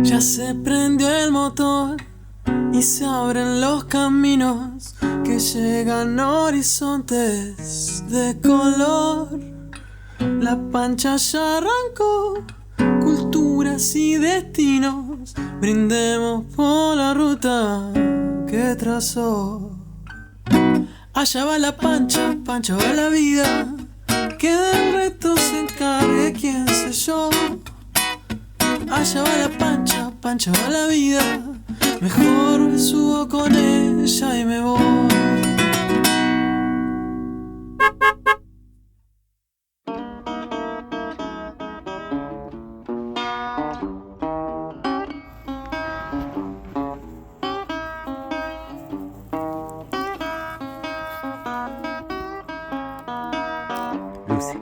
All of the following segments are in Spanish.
Ya se prendió el motor y se abren los caminos que llegan a horizontes de color. La pancha ya arrancó, culturas y destinos, brindemos por la ruta que trazó. Allá va la pancha, pancha va la vida, que del resto se encargue quién sé yo. Allá va la pancha, pancha va la vida, mejor me subo con ella y me voy. Lucy.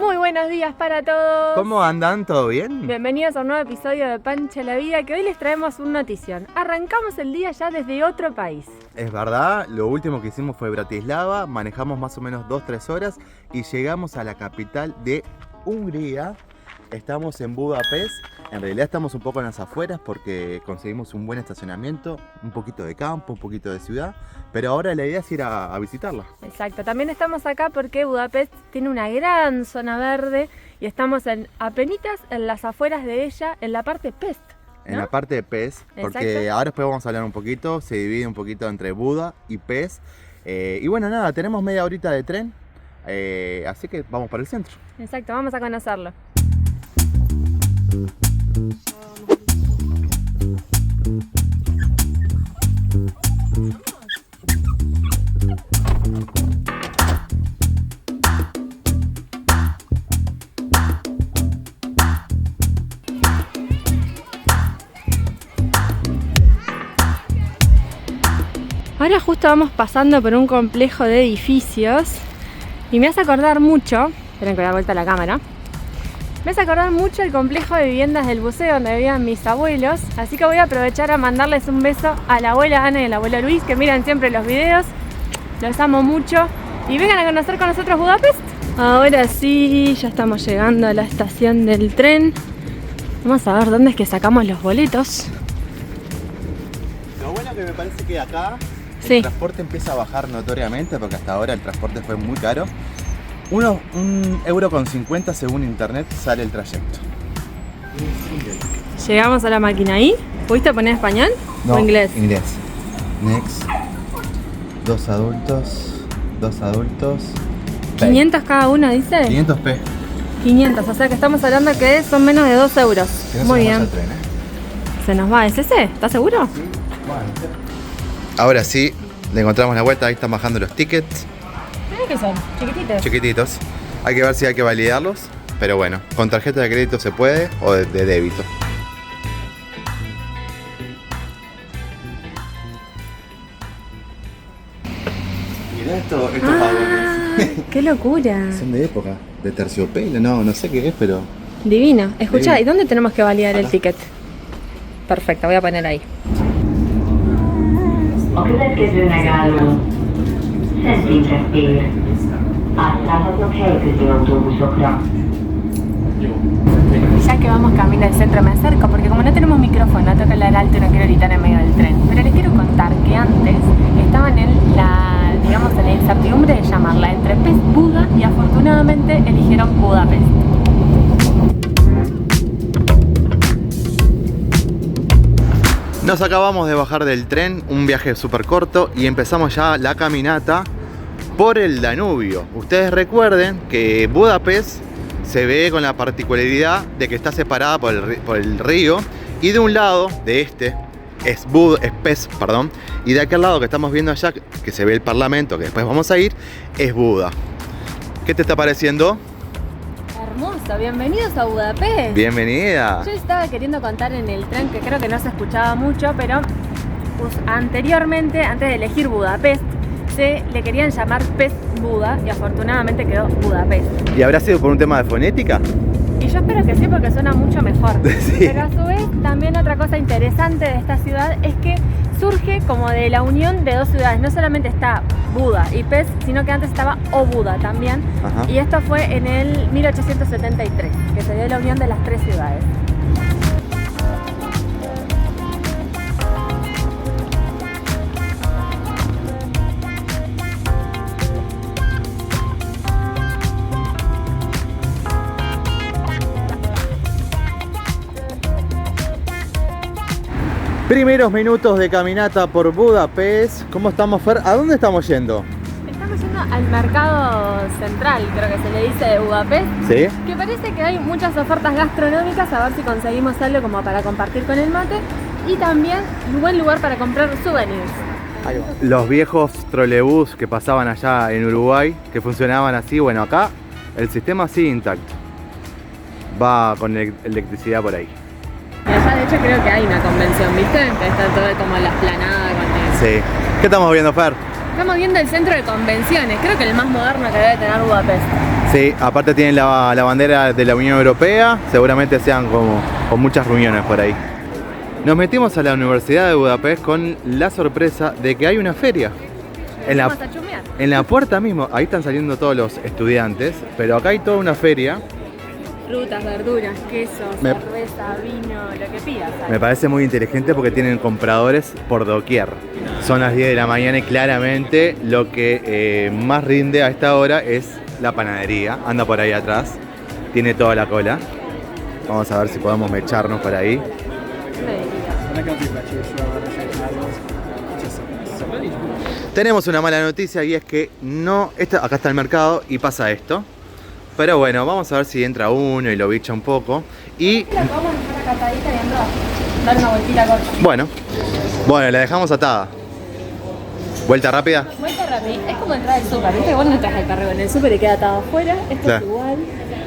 Muy buenos días para todos. ¿Cómo andan? ¿Todo bien? Bienvenidos a un nuevo episodio de Pancha la Vida, que hoy les traemos una notición. Arrancamos el día ya desde otro país. Es verdad, lo último que hicimos fue Bratislava, manejamos más o menos 2-3 horas y llegamos a la capital de Hungría. Estamos en Budapest. En realidad estamos un poco en las afueras porque conseguimos un buen estacionamiento, un poquito de campo, un poquito de ciudad, pero ahora la idea es ir a visitarla. Exacto, también estamos acá porque Budapest tiene una gran zona verde y estamos apenitas en las afueras de ella, en la parte Pest, ¿no? En la parte de Pest, porque Exacto. ahora después vamos a hablar un poquito, se divide un poquito entre Buda y Pest. Y bueno, nada, tenemos media horita de tren, así que vamos para el centro. Exacto, vamos a conocerlo. Ahora justo vamos pasando por un complejo de edificios y me hace acordar mucho, esperen que voy a dar vuelta a la cámara, me hace acordar mucho el complejo de viviendas del buceo donde vivían mis abuelos, así que voy a aprovechar a mandarles un beso a la abuela Ana y al abuelo Luis, que miran siempre los videos, los amo mucho y vengan a conocer con nosotros Budapest. Ahora sí, ya estamos llegando a la estación del tren, vamos a ver dónde es que sacamos los boletos. Lo bueno que me parece que acá Sí. el transporte empieza a bajar notoriamente, porque hasta ahora el transporte fue muy caro. €1,50 según internet sale el trayecto. Llegamos a la máquina ahí. ¿Pudiste poner español o inglés? Inglés. Next. Dos adultos. 500 cada uno, dice. 500 P. 500, o sea que estamos hablando que son menos de 2 euros. Que no Muy se nos bien. vaya el tren, Se nos va, ¿es ese? ¿Estás seguro? Ahora sí, le encontramos la vuelta. Ahí están bajando los tickets. ¿Qué son? Chiquititos. Chiquititos. Hay que ver si hay que validarlos. Pero bueno, con tarjeta de crédito se puede o de débito. Mirá estos vagones. ¡Qué locura! Son de época, de terciopelo, no sé qué es, pero... Divino. Escucha, Divino. ¿y dónde tenemos que validar el Acá. ticket? Perfecto, voy a poner ahí. A következő megálló Szent Péter tér. Átállhatnak helyközi autóbuszokra. Ya que vamos camino al centro me acerco porque como no tenemos micrófono, tengo que hablar alto y no quiero gritar en medio del tren. Pero les quiero contar que antes estaban en la incertidumbre de llamarla entre Pest Buda y afortunadamente eligieron Budapest. Nos acabamos de bajar del tren, un viaje súper corto y empezamos ya la caminata por el Danubio. Ustedes recuerden que Budapest se ve con la particularidad de que está separada por el río y de un lado, de este, es Pest, y de aquel lado que estamos viendo allá, que se ve el parlamento, que después vamos a ir, es Buda. ¿Qué te está pareciendo? Hermoso, bienvenidos a Budapest. Bienvenida. Yo les estaba queriendo contar en el tren que creo que no se escuchaba mucho, pero pues, anteriormente, antes de elegir Budapest, se le querían llamar Pest Buda y afortunadamente quedó Budapest. ¿Y habrá sido por un tema de fonética? Y yo espero que sí, porque suena mucho mejor. Sí. Pero a su vez, también otra cosa interesante de esta ciudad es que surge como de la unión de dos ciudades. No solamente está Buda y Pest, sino que antes estaba Óbuda también. Ajá. Y esto fue en el 1873, que se dio la unión de las tres ciudades. Primeros minutos de caminata por Budapest. ¿Cómo estamos, Fer? ¿A dónde estamos yendo? Estamos yendo al mercado central, creo que se le dice, de Budapest. ¿Sí? Que parece que hay muchas ofertas gastronómicas, a ver si conseguimos algo como para compartir con el mate. Y también un buen lugar para comprar souvenirs. Los viejos trolebús que pasaban allá en Uruguay, que funcionaban así, bueno, acá el sistema sigue intacto. Va con electricidad por ahí. Y allá de hecho creo que hay una convención, ¿viste? Que está todo como la esplanada con Sí. ¿Qué estamos viendo, Fer? Estamos viendo el centro de convenciones, creo que el más moderno que debe tener Budapest. Sí, aparte tienen la bandera de la Unión Europea, seguramente sean como con muchas reuniones por ahí. Nos metimos a la Universidad de Budapest con la sorpresa de que hay una feria. Vamos a chumear. En la puerta mismo, ahí están saliendo todos los estudiantes, pero acá hay toda una feria. Frutas, verduras, quesos, cerveza, vino, lo que pidas. Me parece muy inteligente porque tienen compradores por doquier. Son las 10 de la mañana y claramente lo que más rinde a esta hora es la panadería. Anda por ahí atrás, tiene toda la cola. Vamos a ver si podemos mecharnos por ahí. Tenemos una mala noticia y es que acá está el mercado y pasa esto. Pero bueno, vamos a ver si entra uno y lo bicha un poco. Y la podemos dejar acatadita y entrar, dar una vueltita corta. Bueno, la dejamos atada. ¿Vuelta rápida? Vuelta rápida, es como entrar al súper, ¿viste? Vos no entras al carro en el súper y queda atado afuera, esto claro. Es igual,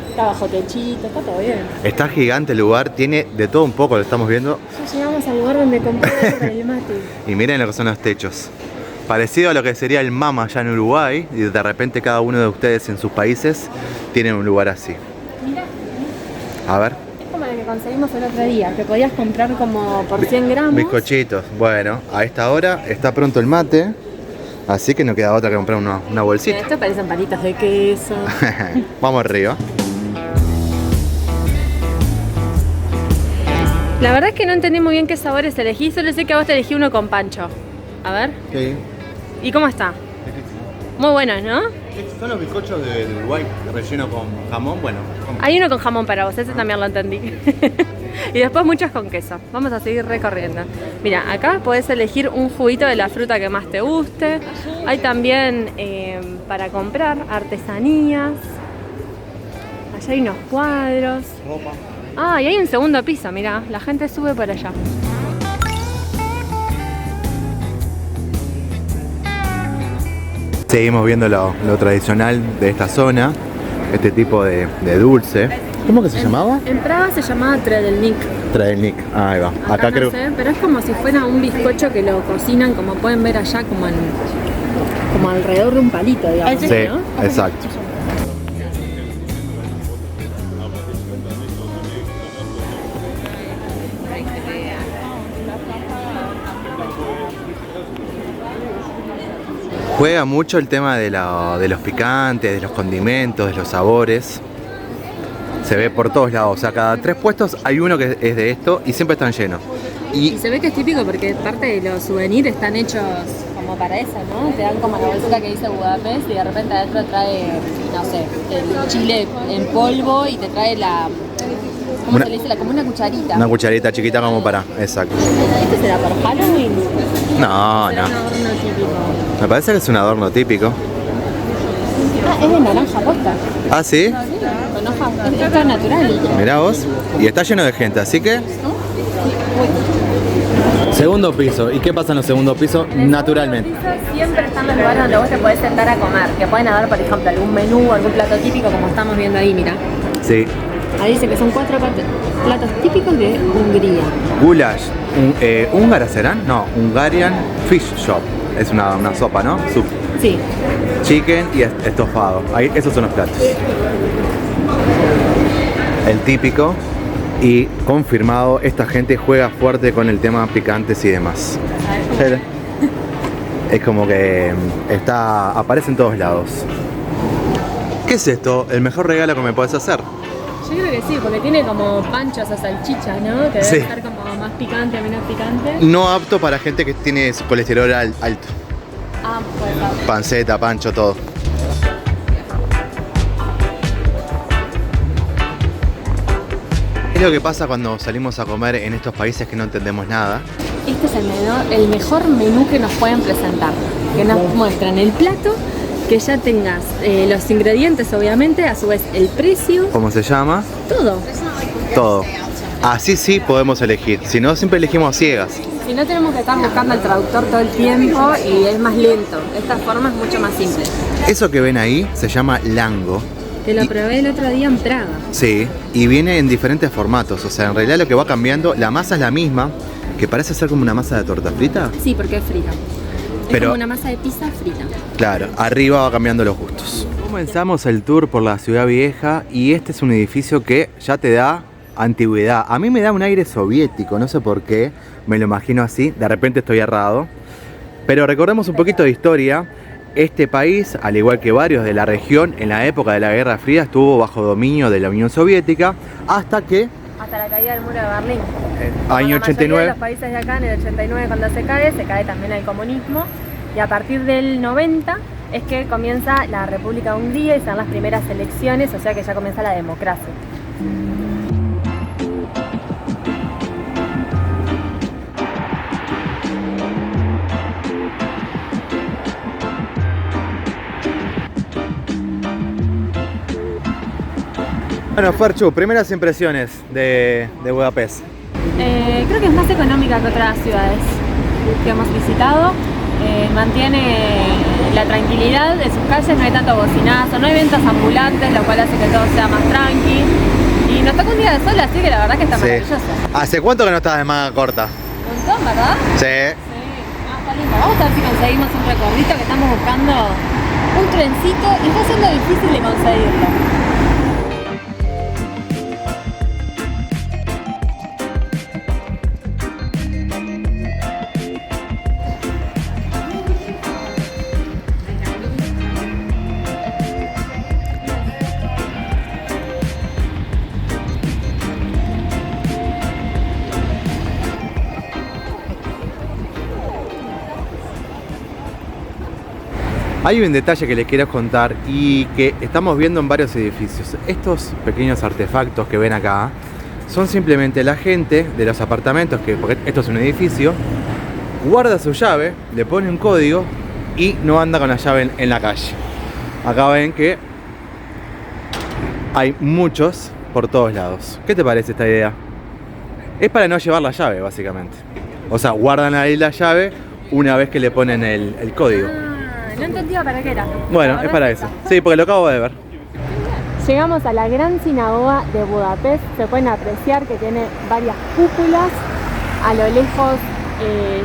está bajo techito, está todo bien. Está gigante el lugar, tiene de todo un poco, lo estamos viendo. Ya llegamos al lugar donde compré el mate. Y miren lo que son los techos. Parecido a lo que sería el MAMA allá en Uruguay, y de repente cada uno de ustedes en sus países tienen un lugar así. Mira. A ver. Es como lo que conseguimos el otro día, que podías comprar como por 100 gramos. Bizcochitos. Bueno, a esta hora está pronto el mate, así que no queda otra que comprar una bolsita. Esto parecen palitas de queso. Vamos arriba. La verdad es que no entendí muy bien qué sabores elegí, solo sé que a vos te elegí uno con pancho. A ver. Sí. ¿Y cómo está? Muy buenos, ¿no? Son los bizcochos de Uruguay, relleno con jamón, bueno. Hay uno con jamón para vos, ese también lo entendí. Y después muchos con queso. Vamos a seguir recorriendo. Mira, acá podés elegir un juguito de la fruta que más te guste. Hay también para comprar artesanías. Allá hay unos cuadros. Ropa. Ah, y hay un segundo piso, mirá, la gente sube por allá. Seguimos viendo lo tradicional de esta zona, este tipo de dulce. ¿Cómo que se llamaba? En Praga se llamaba Tredelnik. Tredelnik, ahí va. Acá no creo. sé, pero es como si fuera un bizcocho que lo cocinan, como pueden ver allá, como alrededor de un palito, digamos. Sí, ¿no? exacto. Juega mucho el tema de los picantes, de los condimentos, de los sabores. Se ve por todos lados, o sea, cada 3 puestos hay uno que es de esto y siempre están llenos. Y se ve que es típico porque parte de los souvenirs están hechos como para eso, ¿no? Te dan como la bolsita que dice Budapest y de repente adentro trae, no sé, el chile en polvo y te trae ¿cómo se le dice? Como una cucharita. Una cucharita chiquita como para, exacto. ¿Este será por Halloween? No, ¿Será no. un adorno típico? Me parece que es un adorno típico. Ah, es de naranja posta. ¿Ah, sí? Con hojas, esto es natural. Mirá vos. Y está lleno de gente, así que... Segundo piso. ¿Y qué pasa en los segundos pisos? Naturalmente. Siempre están los lugares donde vos te podés sentar a comer. Que pueden haber, por ejemplo, algún menú, algún plato típico, como estamos viendo ahí, mira. Sí. Ahí dice que son 4 platos típicos de Hungría. Goulash. ¿Húngara serán? No, Hungarian Fish Shop. Es una sopa, ¿no? Soup. Sí. Chicken y estofado. Ahí, esos son los platos. El típico. Y confirmado, esta gente juega fuerte con el tema picantes y demás. Es como que aparece en todos lados. ¿Qué es esto? El mejor regalo que me puedes hacer. Yo creo que sí, porque tiene como panchos o salchicha, ¿no? Que debe Sí. estar como más picante, menos picante. No apto para gente que tiene colesterol alto. Ah, pues está. Panceta, pancho, todo. Es lo que pasa cuando salimos a comer en estos países que no entendemos nada. este es el mejor menú que nos pueden presentar. Que nos muestran el plato, que ya tengas los ingredientes obviamente, a su vez el precio. ¿Cómo se llama? Todo. Todo. Así sí podemos elegir, si no siempre elegimos ciegas. Si no tenemos que estar buscando el traductor todo el tiempo y es más lento. Esta forma es mucho más simple. Eso que ven ahí se llama lango. Te lo probé el otro día en Praga. Sí, y viene en diferentes formatos, o sea, en realidad lo que va cambiando, la masa es la misma, que parece ser como una masa de torta frita. Sí, porque es frita. Pero, es como una masa de pizza frita. Claro, arriba va cambiando los gustos. Comenzamos el tour por la ciudad vieja y este es un edificio que ya te da antigüedad. A mí me da un aire soviético, no sé por qué, me lo imagino así, de repente estoy errado. Pero recordemos un poquito de historia. Este país, al igual que varios de la región, en la época de la Guerra Fría estuvo bajo dominio de la Unión Soviética hasta la caída del muro de Berlín. Año 89. Los países de acá, en el 89 cuando se cae también el comunismo. Y a partir del 90 es que comienza la República de Hungría y se dan las primeras elecciones, o sea que ya comienza la democracia. Bueno, Ferchu, primeras impresiones de Budapest. Creo que es más económica que otras ciudades que hemos visitado. Mantiene la tranquilidad de sus calles, no hay tanto bocinazo, no hay ventas ambulantes, lo cual hace que todo sea más tranqui. Y nos toca un día de sol, así que la verdad que está maravilloso. ¿Hace cuánto que no estabas de manga corta? Un montón, ¿verdad? Sí. Está lindo. Vamos a ver si conseguimos un recorrido, que estamos buscando un trencito y está siendo difícil de conseguirlo. Hay un detalle que les quiero contar y que estamos viendo en varios edificios. Estos pequeños artefactos que ven acá son simplemente la gente de los apartamentos, porque esto es un edificio, guarda su llave, le pone un código y no anda con la llave en la calle. Acá ven que hay muchos por todos lados. ¿Qué te parece esta idea? Es para no llevar la llave, básicamente. O sea, guardan ahí la llave una vez que le ponen el código. No entendía para qué era. Bueno, es para eso. Sí, porque lo acabo de ver. Llegamos a la gran sinagoga de Budapest. Se pueden apreciar que tiene varias cúpulas. A lo lejos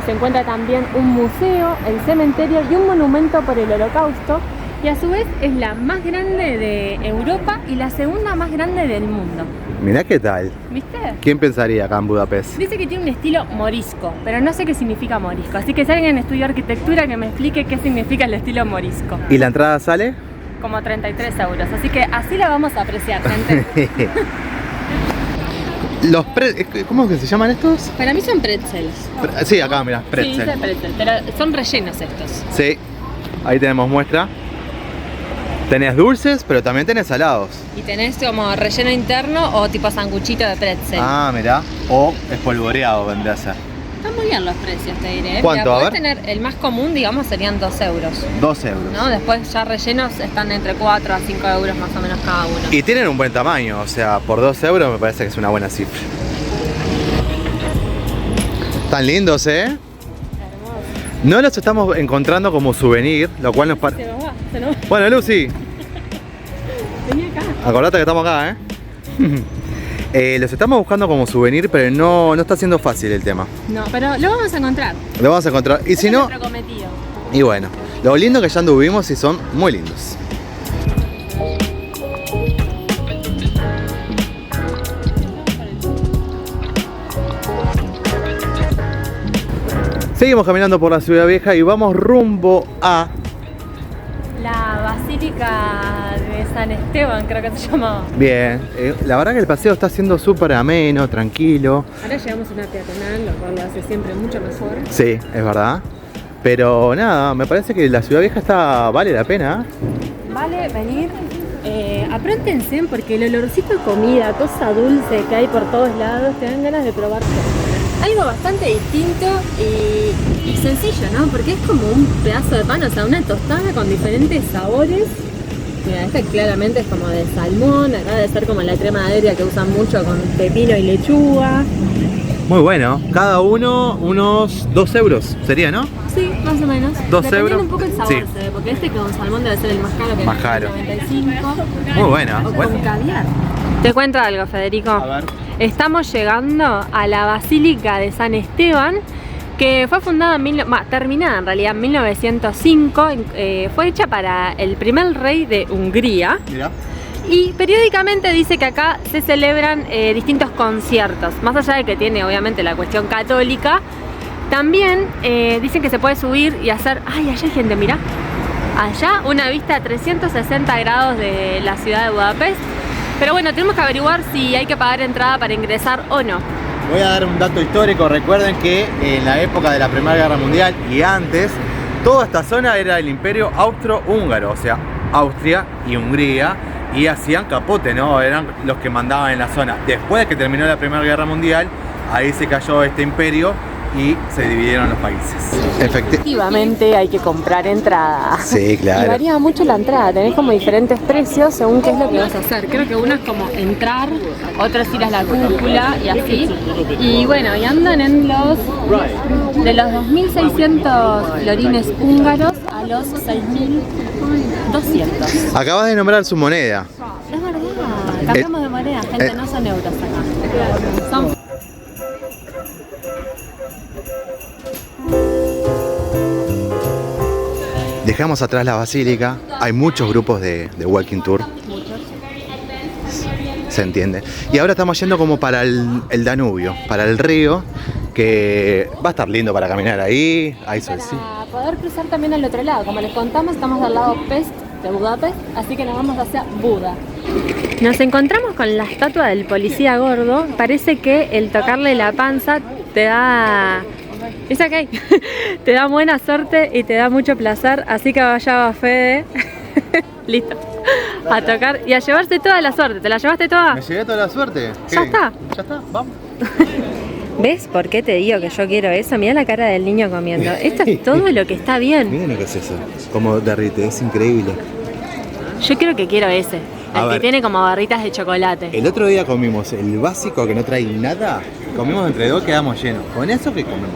se encuentra también un museo, el cementerio y un monumento por el Holocausto. Y a su vez es la más grande de Europa y la segunda más grande del mundo. Mirá qué tal. ¿Viste? ¿Quién pensaría acá en Budapest? Dice que tiene un estilo morisco, pero no sé qué significa morisco. Así que si alguien estudia arquitectura, que me explique qué significa el estilo morisco. ¿Y la entrada sale? Como 33 euros. Así que así la vamos a apreciar, gente. ¿Cómo es que se llaman estos? Para mí son pretzels. Sí, acá, mirá, pretzel. Sí, dice pretzel, pero son rellenos estos. Sí, ahí tenemos muestra. Tenés dulces, pero también tenés salados. Y tenés como relleno interno o tipo sanguchito de pretzel. Ah, mirá. O espolvoreado vendría a ser. Están muy bien los precios, te diré. ¿Cuánto? Mira, A podés ver. tener el más común, digamos, serían 2 euros. 2 euros. ¿No? Después ya rellenos están entre 4 a 5 euros más o menos cada uno. Y tienen un buen tamaño, o sea, por 2 euros me parece que es una buena cifra. Están lindos, ¿eh? Hermoso. No los estamos encontrando como souvenir, lo cual nos parece... Se nos va. Bueno, Lucy, Vení acá. acordate que estamos acá, ¿eh? Los estamos buscando como souvenir, pero no está siendo fácil el tema. No, pero lo vamos a encontrar. Lo vamos a encontrar. Y Ese si es no, nuestro cometido. y bueno, lo lindo que ya anduvimos y son muy lindos. Seguimos caminando por la ciudad vieja y vamos rumbo a... La Basílica de San Esteban, creo que se llamaba. Bien, la verdad que el paseo está siendo súper ameno, tranquilo. Ahora llegamos a una peatonal, lo cual lo hace siempre mucho mejor. Sí, es verdad. Pero nada, me parece que la ciudad vieja vale la pena. Vale venir. Apróntense porque el olorcito de comida, cosa dulce que hay por todos lados, te dan ganas de probar todo. Algo bastante distinto y sencillo, ¿no? Porque es como un pedazo de pan, o sea, una tostada con diferentes sabores. Mira, esta claramente es como de salmón, acá debe ser como la crema aérea que usan mucho con pepino y lechuga. Muy bueno. Cada uno unos 2 euros sería, ¿no? Sí, más o menos. 2 Dependiendo euros. un poco el sabor, Sí. se ve, porque este con salmón debe ser el más caro, que Más es caro. 95. Muy buena. O Bueno. con caviar. Te cuento algo, Federico. A ver. Estamos llegando a la Basílica de San Esteban, que fue fundada terminada en realidad en 1905. Fue hecha para el primer rey de Hungría. Mira. Y periódicamente dice que acá se celebran distintos conciertos. Más allá de que tiene obviamente la cuestión católica, también dicen que se puede subir y hacer... ¡Ay, allá hay gente, mirá! Allá una vista a 360 grados de la ciudad de Budapest. Pero bueno, tenemos que averiguar si hay que pagar entrada para ingresar o no. Voy a dar un dato histórico. Recuerden que en la época de la Primera Guerra Mundial y antes, toda esta zona era el Imperio Austrohúngaro, o sea, Austria y Hungría, y hacían capote, ¿no? Eran los que mandaban en la zona. Después de que terminó la Primera Guerra Mundial, ahí se cayó este imperio y se dividieron los países. Efectivamente hay que comprar entrada. Sí, claro. Y varía mucho la entrada, tenés como diferentes precios según qué es lo que vas a hacer. Creo que uno es como entrar, otro es ir a la cúpula y así. Y bueno, y andan en de los 2.600 florines húngaros a los 6.200. Acabas de nombrar su moneda. Es verdad, cambiamos de moneda, gente, no son euros acá. Son... Dejamos atrás la basílica. Hay muchos grupos de walking tour. Se entiende. Y ahora estamos yendo como para el Danubio, para el río, que va a estar lindo para caminar ahí. Hay solcito. Para poder cruzar también al otro lado. Como les contamos, estamos del lado Pest de Budapest, así que nos vamos hacia Buda. Nos encontramos con la estatua del policía gordo. Parece que el tocarle la panza te da... ¿Es acá? Te da buena suerte y te da mucho placer, así que vaya va Fede. Listo. A tocar y a llevarse toda la suerte. ¿Te la llevaste toda? ¿Me llevé toda la suerte? Ya está. Ya está, vamos. ¿Ves por qué te digo que yo quiero eso? Mirá la cara del niño comiendo. Esto es todo lo que está bien. Miren lo que es eso. Como derrite, es increíble. Yo creo que quiero ese. A El que ver. tiene como barritas de chocolate. El otro día comimos el básico que no trae nada. Comimos entre dos, quedamos llenos. ¿Con eso qué comemos?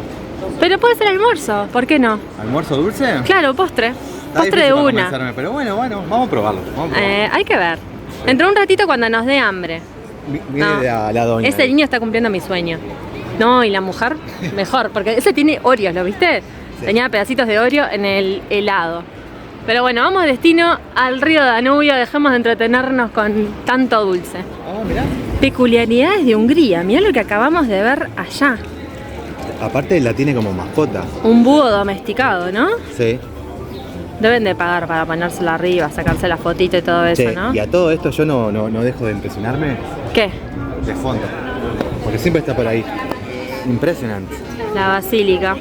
Pero puede ser almuerzo, ¿por qué no? ¿Almuerzo dulce? Claro, postre. Está Postre de difícil para una. convencerme, pero bueno, vamos a probarlo. Vamos a probarlo. Hay que ver. Dentro de un ratito cuando nos dé hambre. Mire No. la doña. Ese niño está cumpliendo mi sueño. No, y la mujer, mejor, porque ese tiene Oreos, ¿lo viste? Sí. Tenía pedacitos de Oreo en el helado. Pero bueno, vamos destino al río Danubio, dejemos de entretenernos con tanto dulce. Ah, mirá. Peculiaridades de Hungría, mirá lo que acabamos de ver allá. Aparte la tiene como mascota. Un búho domesticado, ¿no? Sí. Deben de pagar para ponérselo arriba, sacarse la fotito y todo eso, Sí. ¿no? Y a todo esto yo no dejo de impresionarme ¿Qué? de fondo. Porque siempre está por ahí. Impresionante. La basílica.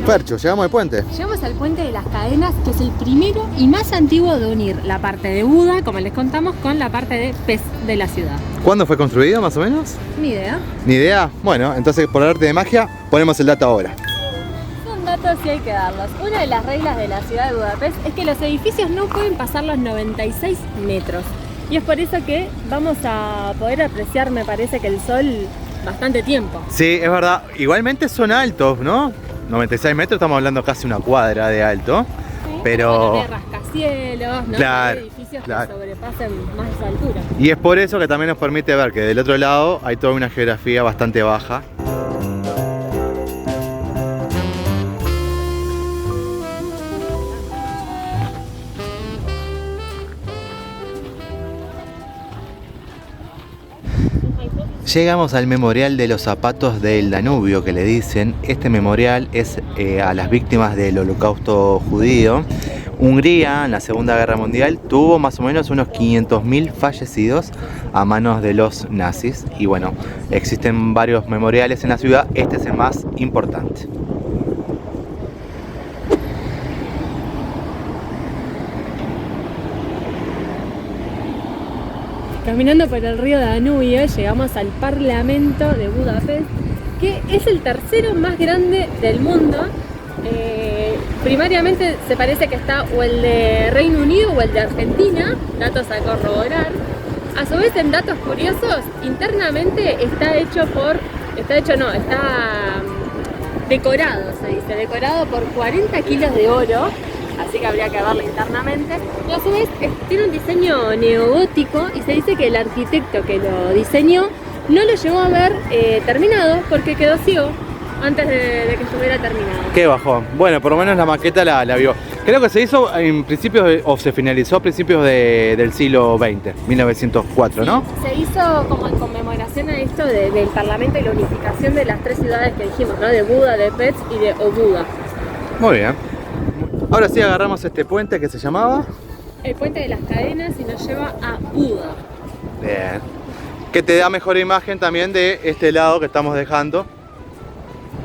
Percho, llegamos al puente. Llegamos al puente de las cadenas, que es el primero y más antiguo de unir la parte de Buda, como les contamos, con la parte de Pest de la ciudad. ¿Cuándo fue construido más o menos? Ni idea. Ni idea. Bueno, entonces por arte de magia ponemos el dato ahora. Son datos y hay que darlos. Una de las reglas de la ciudad de Budapest es que los edificios no pueden pasar los 96 metros. Y es por eso que vamos a poder apreciar, me parece, que el sol bastante tiempo. Sí, es verdad. Igualmente son altos, ¿no? 96 metros, estamos hablando casi una cuadra de alto. ¿Sí? Pero... No hay rascacielos, no Claro, hay edificios claro. que sobrepasen más esa altura. Y es por eso que también nos permite ver que del otro lado hay toda una geografía bastante baja. Llegamos al memorial de los zapatos del Danubio, que le dicen. Este memorial es a las víctimas del holocausto judío. Hungría en la Segunda Guerra Mundial tuvo más o menos unos 500.000 fallecidos a manos de los nazis. Y bueno, existen varios memoriales en la ciudad, este es el más importante. Caminando por el río Danubio llegamos al Parlamento de Budapest, que es el tercero más grande del mundo. Primariamente se parece que está o el de Reino Unido o el de Argentina, datos a corroborar. A su vez, en datos curiosos, internamente está decorado, se dice, decorado por 40 kilos de oro, así que habría que verlo internamente. Y a su vez tiene un diseño neogótico y se dice que el arquitecto que lo diseñó no lo llegó a ver terminado porque quedó ciego antes de que estuviera terminado. Qué bajón. Bueno, por lo menos la maqueta la vio. Creo que se hizo en principios o se finalizó a principios del siglo XX, 1904, ¿no? Se hizo como en conmemoración a esto del Parlamento y la unificación de las tres ciudades que dijimos, ¿no? De Buda, de Pest y de Obuda. Muy bien. Ahora sí agarramos este puente que se llamaba... El puente de las cadenas y nos lleva a Buda. Bien. Que te da mejor imagen también de este lado que estamos dejando,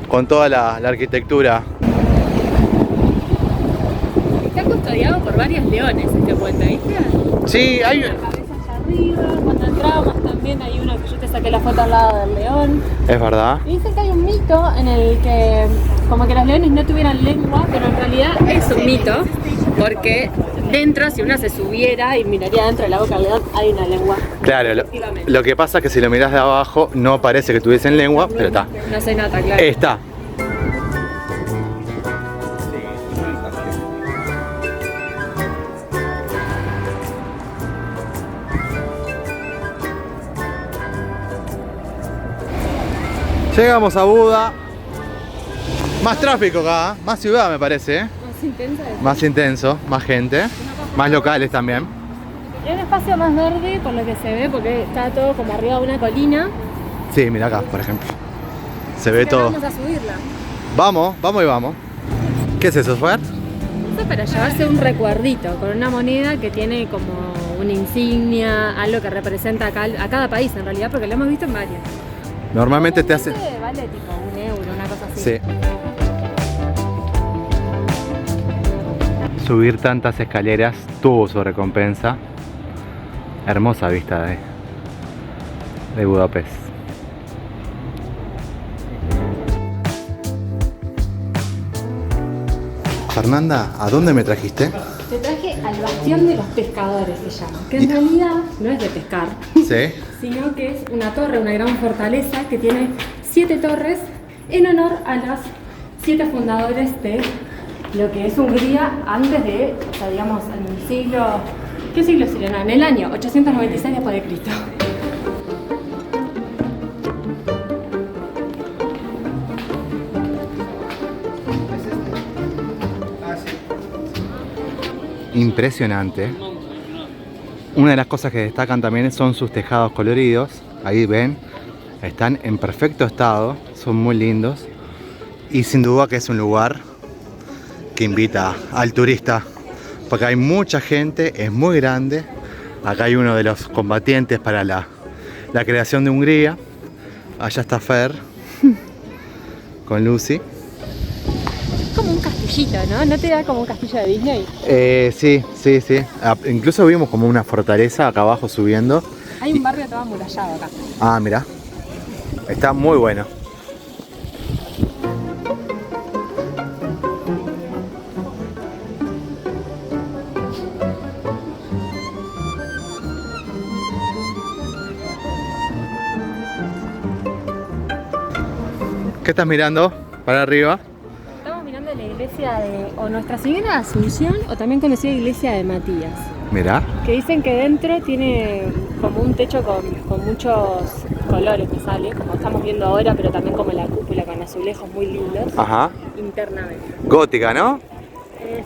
con toda la arquitectura. Está custodiado por varios leones este puente, ¿viste? Sí, hay... La cabeza allá arriba, cuando entramos también hay uno que yo te saqué la foto al lado del león. Es verdad. Y dicen que hay un mito en el que como que los leones no tuvieran lengua, pero en realidad es un mito, porque dentro, si uno se subiera y miraría dentro de la boca del león, hay una lengua. Claro, lo que pasa es que si lo mirás de abajo no parece que tuviesen lengua, pero está. No se nota, claro. Está. Llegamos a Buda. Más tráfico acá, más ciudad me parece, ¿eh? Más intensa. Más intenso, más gente, más locales también. Es un espacio más verde por lo que se ve, porque está todo como arriba de una colina. Sí, mira acá, por ejemplo. Se ve todo. Vamos a subirla. Vamos y vamos. ¿Qué es eso, Fer? Esto es para llevarse un recuerdito con una moneda que tiene como una insignia, algo que representa a cada país en realidad, porque lo hemos visto en varios. Normalmente te hacen... Vale tipo €1, una cosa así. Sí. Subir tantas escaleras tuvo su recompensa. Hermosa vista de Budapest. Fernanda, ¿a dónde me trajiste? Te traje al Bastión de los Pescadores, se llama, que en realidad no es de pescar, Sí. sino que es una torre, una gran fortaleza que tiene 7 torres en honor a los 7 fundadores de lo que es Hungría antes de, o sea, digamos, en el siglo... ¿Qué siglo sería? No, en el año 896 después de Cristo. Impresionante. Una de las cosas que destacan también son sus tejados coloridos. Ahí ven, están en perfecto estado, son muy lindos. Y sin duda que es un lugar que invita al turista, porque hay mucha gente, es muy grande. Acá hay uno de los combatientes para la creación de Hungría. Allá está Fer con Lucy. Como un castillito, ¿no? ¿No te da como un castillo de Disney? Sí. Incluso vimos como una fortaleza acá abajo subiendo. Hay un barrio todo amurallado acá. Ah, mira. Está muy bueno. ¿Qué estás mirando para arriba? Estamos mirando la iglesia de o Nuestra Señora de Asunción o también conocida iglesia de Matías. Mirá. Que dicen que dentro tiene como un techo con muchos colores que sale, como estamos viendo ahora, pero también como la cúpula con azulejos muy lindos. Ajá. Internamente. Gótica, ¿no?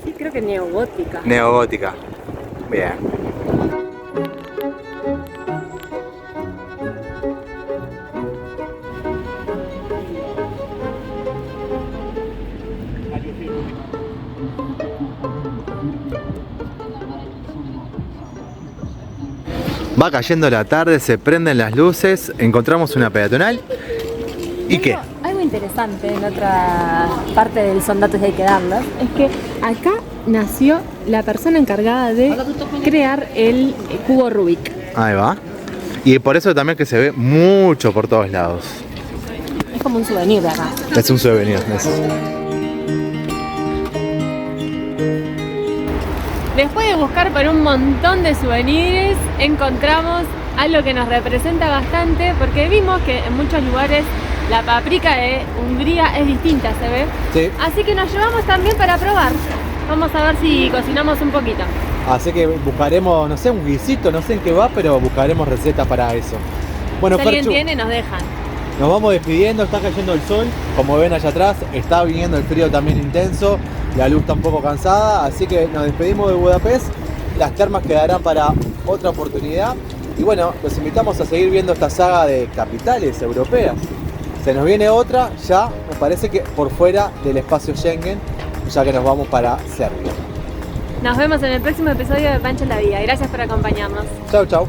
Sí, creo que neogótica. Neogótica. Bien. Va cayendo la tarde, se prenden las luces, encontramos una peatonal. ¿Y qué? Algo interesante en otra parte del son datos que hay que darlos es que acá nació la persona encargada de crear el cubo Rubik. Ahí va. Y por eso también que se ve mucho por todos lados. como un souvenir de acá. Es un souvenir. Después de buscar por un montón de souvenirs, encontramos algo que nos representa bastante, porque vimos que en muchos lugares la paprika de Hungría es distinta, ¿se ve? Sí. Así que nos llevamos también para probar. Vamos a ver si cocinamos un poquito. Así que buscaremos, no sé, un guisito, no sé en qué va, pero buscaremos recetas para eso. Bueno, Si alguien Ferchu, tiene, nos dejan. nos vamos despidiendo, está cayendo el sol, como ven allá atrás, está viniendo el frío también intenso, la luz está un poco cansada, así que nos despedimos de Budapest, las termas quedarán para otra oportunidad y bueno, los invitamos a seguir viendo esta saga de capitales europeas. Se nos viene otra, ya me parece que por fuera del espacio Schengen, ya que nos vamos para Serbia. Nos vemos en el próximo episodio de Pancho en la Vida. Gracias por acompañarnos. Chau, chau.